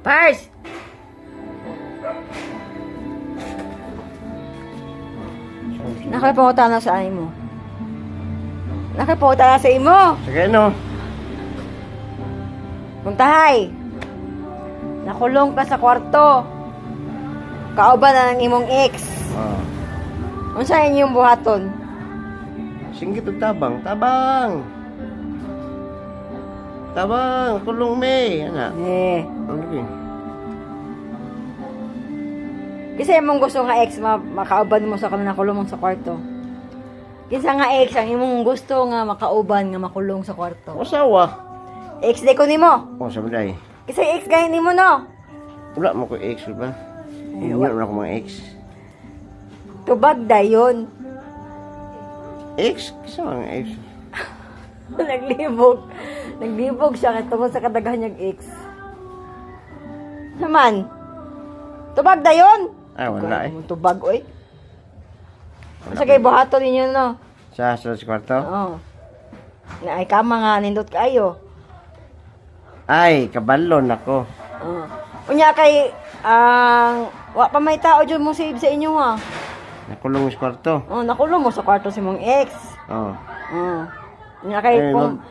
Pars! Nakipunta na sa imo. Nakipunta na sa imo. Sige, no? Puntahay. Nakulong ka sa kwarto. Kauban na ng imong ex. Oh. Unsa inyong buhaton? Singgit og tabang. Tabang! Tabang! Kulong me! Ana. Eh. Ano yun? Kasi imong gusto nga ex makauban mo sa kanang nakulong mo sa kwarto. Kinsa nga ex ang imong gusto nga makauban nga makulong sa kwarto. Usawa. Ex de ko nimo. Oh, sabi Kasi ex gaya nimo no. wala mo ko ex, ba? Eh, Hindi na ako mga ex. Tubag dayon. Ex? Kisa mga ex? Naglibog. Naglibog siya tungkol sa kadaghan niyang ex. Naman. Tubag dayon. Ah, wala eh. Tubag oy. Sa kay buhaton ninyo no. Sa kwarto? Oo. Na ay kama nga nindot kayo. Ay, kabalon ako. Oo. Unya kay ang wa pa may tao jud mo save sa inyo ha. Nakulong sa kwarto. Oh, nakulong mo sa kwarto si mong ex. Oh. Oo. Unya kay Eh, kung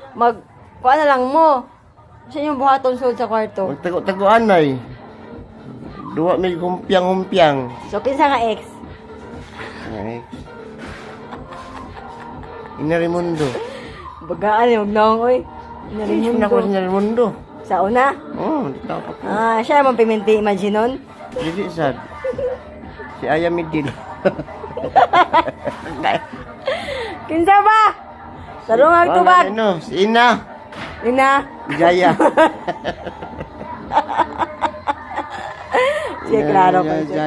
kuha na lang mo. Sa inyong buhaton sud sa kwarto. Magtago-taguan ay. Duwa may humpiang-humpiang. So kinsa nga ex? Ay. Inarimundo. Bagaan yung magnaong oy. Inis na ko sa Inarimundo. Sa una? Oh, dito ako. Ah, siya mong piminti imaginon. Dili sad. Si Aya Midil. Kinsa ba? Sarong ang tubag. Ano, si Ina. Ina. Jaya. Siya klaro pa siya.